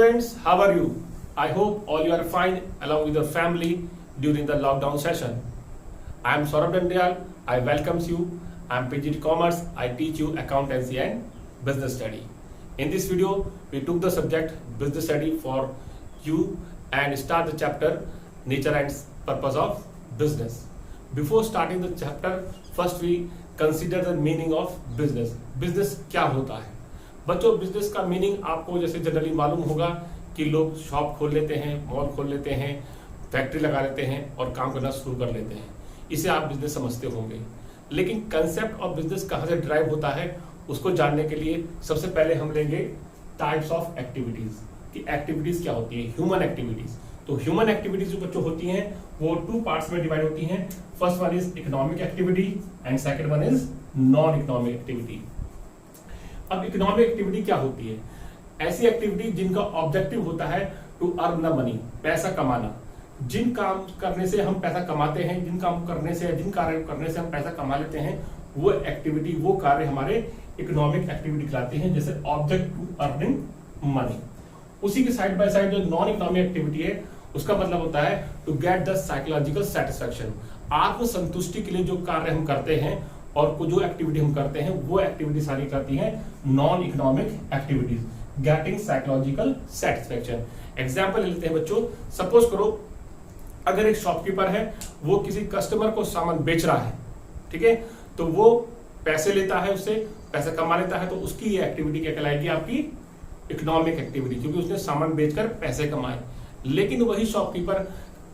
students, how are you? I hope all you are fine along with your family during the lockdown session. I am Saurabh Dandriyal. I welcome you. I am PG Commerce. I teach you accountancy and business study. In this video, we took the subject business study for you and start the chapter nature and purpose of business. Before starting the chapter, first we consider the meaning of business. Business क्या होता है? बच्चों, business का meaning आपको जैसे generally मालूम होगा कि लोग शॉप खोल लेते हैं, मॉल खोल लेते हैं, फैक्ट्री लगा लेते हैं और काम करना शुरू कर लेते हैं. इसे आप बिजनेस समझते होंगे. लेकिन कंसेप्ट ऑफ बिजनेस कहाँ से ड्राइव होता है उसको जानने के लिए सबसे पहले हम लेंगे टाइप्स ऑफ एक्टिविटीज कि एक्टिविटीज क्या होती है. Human activities. तो ह्यूमन एक्टिविटीज जो बच्चों होती हैं वो टू पार्ट्स में डिवाइड होती हैं. First one is economic activity and second one is non economic activity. अब इकोनॉमिक एक्टिविटी क्या होती है? ऐसी एक्टिविटी जिनका ऑब्जेक्टिव होता है टू अर्न द मनी, पैसा कमाना. जिन काम करने से हम पैसा कमाते हैं, जिन काम करने से, जिन कार्य करने से हम पैसा कमा लेते हैं, वो एक्टिविटी, वो कार्य हमारे इकोनॉमिक एक्टिविटी कहलाते हैं, जैसे ऑब्जेक्ट टू अर्निंग मनी. उसी के साइड बाय साइड जो नॉन इकोनॉमिक एक्टिविटी है उसका मतलब होता है to get the psychological satisfaction. आत्म संतुष्टि के लिए जो कार्य हम करते हैं और जो एक्टिविटी हम करते हैं वो एक्टिविटी सारी करती है non economic activities. Getting psychological satisfaction. Example लेते हैं बच्चों. सपोज करो अगर एक शॉपकीपर है, वो किसी कस्टमर को सामान बेच रहा है, ठीक है, तो वो पैसे लेता है, उससे पैसा कमा लेता है, तो उसकी ये एक्टिविटी क्या कहलाएगी? आपकी इकोनॉमिक एक्टिविटी, क्योंकि उसने सामान बेचकर पैसे कमाए. लेकिन वही शॉपकीपर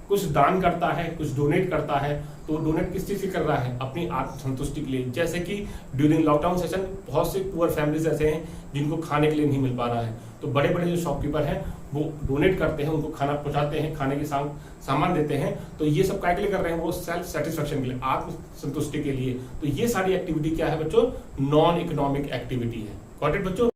कुछ दान करता है, कुछ डोनेट करता है, तो डोनेट किस चीज से कर रहा है? अपनी आत्मसंतुष्टि के लिए. जैसे कि ड्यूरिंग लॉकडाउन सेशन बहुत से पुअर फैमिलीज ऐसे हैं जिनको खाने के लिए नहीं मिल पा रहा है, तो बड़े बड़े जो शॉपकीपर हैं वो डोनेट करते हैं, उनको खाना पहुंचाते हैं, खाने के सामान देते हैं. तो ये सब काय के लिए कर रहे हैं? वो सेल्फ सेटिस्फेक्शन के लिए, आत्मसंतुष्टि के लिए. तो ये सारी एक्टिविटी क्या है बच्चों? नॉन इकोनॉमिक एक्टिविटी है. गॉट इट बच्चों?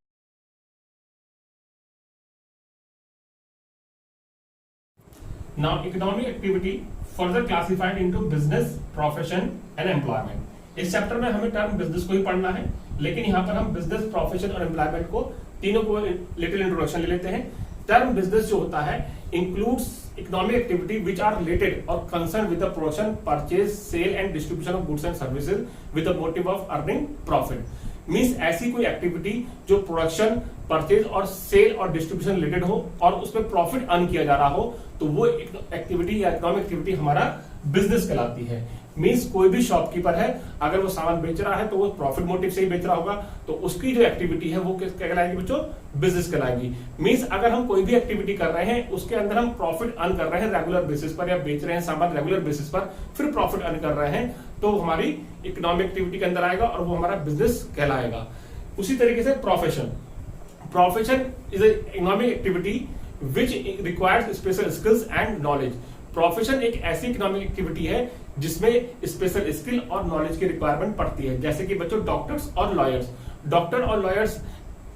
Now, economic activity further classified into business, profession and employment. इस चैप्टर में हमें टर्म बिजनेस को ही पढ़ना है, लेकिन यहाँ पर हम बिजनेस, प्रोफेशन और एम्प्लॉयमेंट को तीनों को लिटिल इंट्रोडक्शन ले लेते हैं. टर्म बिजनेस जो होता है includes economic activity which are related और concern with the production, purchase, sale and distribution of goods and services with the motive of earning profit. Means ऐसी कोई एक्टिविटी जो प्रोडक्शन, परचेज और सेल और distribution related हो और उसमें profit earn किया जा रहा हो, तो वो एक्टिविटी या इकोनॉमिक एक्टिविटी हमारा बिजनेस कहलाती है. मीन्स कोई भी शॉपकीपर है, अगर वो सामान बेच रहा है तो वो प्रॉफिट मोटिव से ही बेच रहा होगा, तो उसकी जो एक्टिविटी है वो क्या कहलाएगी बच्चों? बिजनेस कहलाएगी. मीन्स अगर हम कोई भी एक्टिविटी कर रहे हैं उसके अंदर हम प्रॉफिट अर्न कर रहे हैं रेगुलर बेसिस पर, या बेच रहे हैं सामान रेगुलर बेसिस पर, फिर प्रॉफिट अर्न कर रहे हैं, तो हमारी इकोनॉमिक एक्टिविटी के अंदर आएगा और वो हमारा बिजनेस कहलाएगा. उसी तरीके से profession. Profession is economic activity which requires special skills and knowledge. Profession एक ऐसी इकोनॉमिक एक्टिविटी है जिसमें स्पेशल स्किल और नॉलेज की रिक्वायरमेंट पड़ती है. जैसे कि बच्चों डॉक्टर्स और लॉयर्स. डॉक्टर और लॉयर्स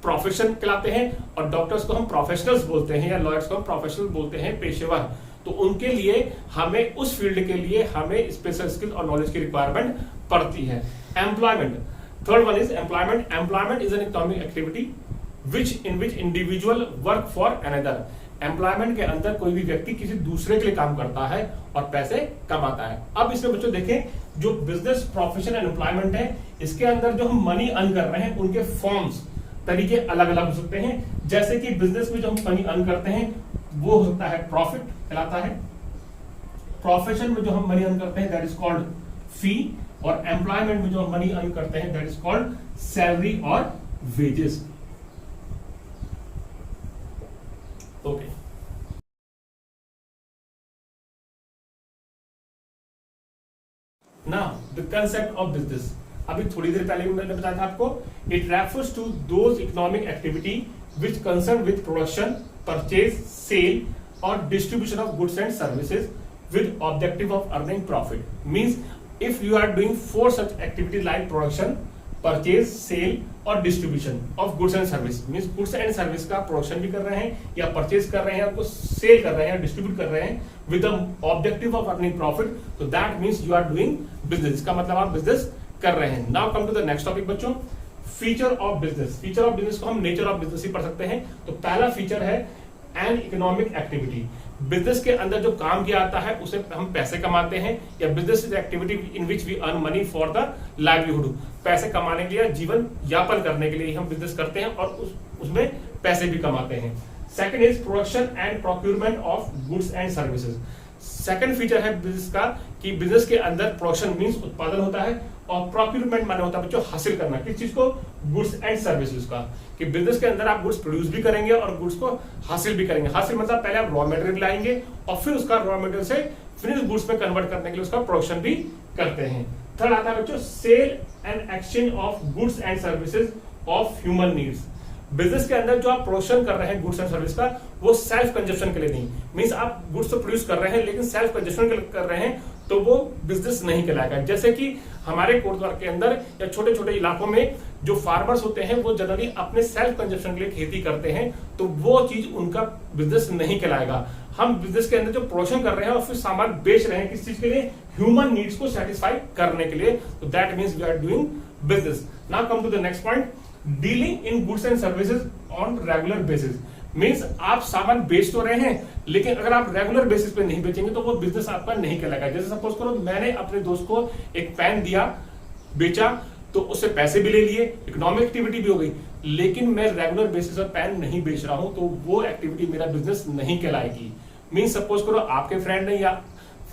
प्रोफेशन कहलाते हैं और डॉक्टर्स को हम प्रोफेशनल्स बोलते हैं या लॉयर्स को हम प्रोफेशनल बोलते हैं, पेशेवर. तो उनके लिए हमें उस फील्ड के लिए हमें स्पेशल स्किल और नॉलेज की रिक्वायरमेंट पड़ती है. Employment. Third one is employment. Employment is an economic activity in which individual work for another. Employment के अंदर कोई भी व्यक्ति किसी दूसरे के लिए काम करता है और पैसे कमाता है. अब इसमें बच्चों देखें, जो बिजनेस, प्रोफेशन एंड एम्प्लॉयमेंट है, इसके अंदर जो हम मनी अर्न कर रहे हैं उनके फॉर्म्स, तरीके अलग अलग हो सकते हैं. जैसे कि बिजनेस में जो हम मनी अर्न करते हैं वो हो सकता है प्रॉफिट कहलाता है. प्रोफेशन में जो हम मनी अर्न करते हैं दैट इज कॉल्ड फी, और एम्प्लॉयमेंट में जो हम मनी अर्न करते हैं दैट इज कॉल्ड सैलरी और wages. Okay. Now, the concept of business. अभी थोड़ी देर पहले मैंने बताया था आपको, it refers to those economic activity which concern with production, purchase, sale or distribution of goods and services with objective of earning profit. Means if you are doing four such activities like production, purchase, sale और distribution of goods and service. Means goods and service का production भी कर रहे हैं या purchase कर रहे हैं, आपको सेल कर रहे हैं, डिस्ट्रीब्यूट कर रहे हैं with the objective of earning profit, तो that means you are doing business. इसका मतलब आप बिजनेस कर रहे हैं. Now come to the next topic बच्चों, feature of business. Feature of business को हम नेचर ऑफ बिजनेस ही पढ़ सकते हैं. तो पहला फीचर है एन इकोनॉमिक एक्टिविटी। बिजनेस के अंदर जो काम किया जाता है उसे हम पैसे कमाते हैं, या business is activity in which we earn money for the livelihood. पैसे कमाने के लिए, जीवन यापन करने के लिए हम बिजनेस करते हैं और उसमें पैसे भी कमाते हैं। Second is production and procurement of goods and services. Second feature है बिजनेस का कि बिजनेस के अंदर प्रोडक्शन मींस उत्पादन होता है, और प्रोक्यूरमेंट माने होता है बच्चों हासिल करना। किस चीज को? गुड्स एंड सर्विसेज का। कि बिजनेस के अंदर आप गुड्स प्रोड्यूस भी करेंगे और गुड्स को हासिल भी करेंगे। हासिल मतलब पहले आप रॉ मटेरियल लाएंगे और फिर उसका रॉ मटेरियल से फिनिश गुड्स में कन्वर्ट करने के लिए उसका प्रोडक्शन भी करते हैं। थर्ड आता है बच्चों sale and exchange of goods and services of human needs. Business के अंदर जो आप प्रोडक्शन कर रहे हैं गुड्स एंड सर्विस का, वो सेल्फ कंजप्शन के लिए नहीं। मींस आप गुड्स तो प्रोड्यूस कर रहे हैं लेकिन सेल्फ कंजप्शन कर रहे हैं, तो वो बिजनेस नहीं कहलाएगा। जैसे कि हमारे कोटद्वार के अंदर या छोटे छोटे इलाकों में जो फार्मर्स होते हैं वो जनरली अपने सेल्फ कंजप्शन के लिए खेती करते हैं, तो वो चीज उनका बिजनेस नहीं कहलाएगा। हम बिजनेस के अंदर जो प्रोडक्शन कर रहे हैं और फिर सामान बेच रहे हैं, किस चीज के लिए? ह्यूमन नीड्स को सेटिस्फाई करने के लिए, तो that means we are doing business. Now come to the next point, dealing in goods and services on regular basis. Means आप सामान बेच तो रहे हैं, लेकिन अगर आप रेगुलर बेसिस पे नहीं बेचेंगे तो वो बिजनेस आपका नहीं कहलाएगा। जैसे सपोज करो मैंने अपने दोस्त को एक पेन दिया, बेचा, तो उससे पैसे भी ले लिए, इकोनॉमिक एक्टिविटी भी हो गई, लेकिन मैं रेगुलर बेसिस पर पेन नहीं बेच रहा हूं, तो वो एक्टिविटी मेरा बिजनेस नहीं कहलाएगी। मींस सपोज करो आपके फ्रेंड ने या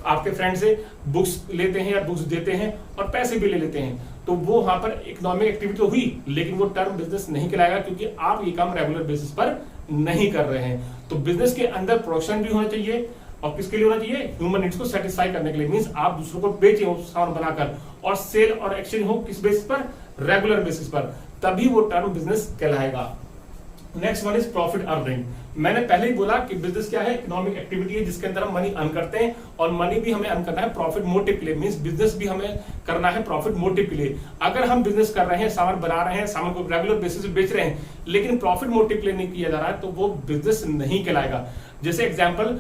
आपके फ्रेंड से बुक्स लेते हैं या बुक्स देते हैं और पैसे भी ले लेते हैं, तो वो वहां पर इकोनॉमिक एक्टिविटी तो हुई, लेकिन वो टर्म बिजनेस नहीं कहलाएगा क्योंकि आप ये काम रेगुलर बेसिस पर नहीं कर रहे हैं। तो बिजनेस के अंदर प्रोडक्शन भी होना चाहिए, और किसके लिए होना चाहिए? ह्यूमन नीड्स को सेटिस्फाई करने के लिए। मींस आप दूसरों को बेचे हो सामान बनाकर, और सेल और एक्सचेंज हो किस बेसिस पर? रेगुलर बेसिस पर, तभी वो टर्म बिजनेस कहलाएगा। Next one is profit earning. मैंने पहले ही बोला कि बिजनेस क्या है? इकोनॉमिक एक्टिविटी है जिसके अंदर हम मनी अर्न करते हैं, और मनी भी हमें अर्न करना है प्रॉफिट मोटिव के लिए। मींस बिजनेस भी हमें करना है प्रॉफिट मोटिव के लिए। अगर हम बिजनेस कर रहे हैं, सामान बना रहे हैं, सामान को रेगुलर बेसिस पे बेच रहे हैं, लेकिन प्रॉफिट मोटिव के लिए नहीं किया जा रहा है, तो वो बिजनेस नहीं कहलाएगा। जैसे एग्जाम्पल,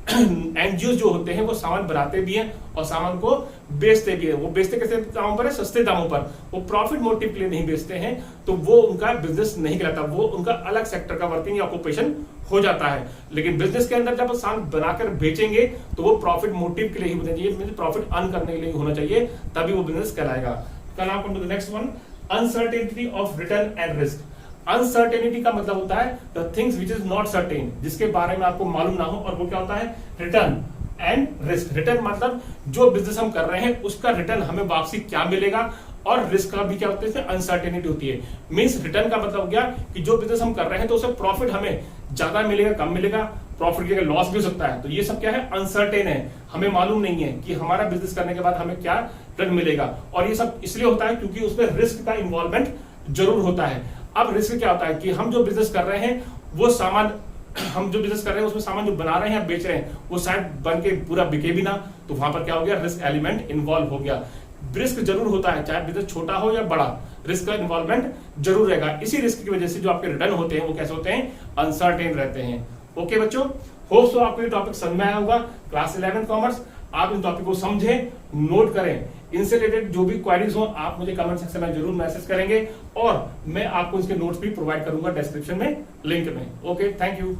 एनजीओ जो होते हैं वो सामान बनाते भी हैं और सामान को बेचते भी हैं। वो बेचते कैसे दामों पर है? सस्ते दामों पर। वो प्रॉफिट मोटिव के लिए नहीं बेचते हैं, तो वो उनका बिजनेस नहीं कहलाता, वो उनका अलग सेक्टर का वर्किंग या ऑक्यूपेशन हो जाता है। लेकिन बिजनेस के अंदर जब सामान बनाकर बेचेंगे तो वो प्रॉफिट मोटिव के लिए ही होना चाहिए, प्रॉफिट अर्न करने के लिए होना चाहिए, तभी वो बिजनेस कहलाएगा। Now come to the next one, uncertainty of return and risk. Uncertainty का मतलब होता है the things which is not certain, जिसके बारे में आपको मालूम ना हो, और वो क्या होता है? Return and risk. रिटर्न मतलब जो बिजनेस हम कर रहे हैं उसका रिटर्न हमें वापसी क्या मिलेगा, और रिस्क का भी क्या होता है? इसमें अनसर्टेनिटी होती है। मींस रिटर्न का मतलब हो गया कि जो बिजनेस हम कर रहे हैं तो उससे प्रॉफिट हमें ज्यादा मिलेगा, कम मिलेगा, प्रॉफिट की लॉस भी हो सकता है, तो ये सब क्या है? अनसर्टेन है, हमें मालूम नहीं है कि हमारा बिजनेस करने के बाद हमें क्या रिटर्न मिलेगा। और ये सब इसलिए होता है क्योंकि उसमें रिस्क का इन्वॉल्वमेंट जरूर होता है। अब रिस्क क्या होता है कि हम जो बिजनेस कर रहे हैं वो सामान, हम जो बिजनेस कर रहे हैं उसमें सामान जो बना रहे हैं या बेच रहे हैं वो शायद बन के पूरा बिके भी ना, तो वहां पर क्या हो गया? रिस्क एलिमेंट इन्वॉल्व हो गया। रिस्क जरूर होता है, चाहे बिजनेस छोटा हो या बड़ा, रिस्क का इन्वॉल्वमेंट जरूर रहेगा। इसी रिस्क की वजह से जो आपके रिटर्न होते हैं वो कैसे होते हैं? अनसर्टेन रहते हैं। ओके बच्चों, होप सो आपको ये टॉपिक समझ में आया होगा। क्लास 11 कॉमर्स, आप इन टॉपिक को समझें, नोट करें। इनसे रिलेटेड जो भी क्वेरीज हो आप मुझे कमेंट सेक्शन में जरूर मैसेज करेंगे, और मैं आपको इसके नोट्स भी प्रोवाइड करूंगा डिस्क्रिप्शन में, लिंक में। Okay, thank you.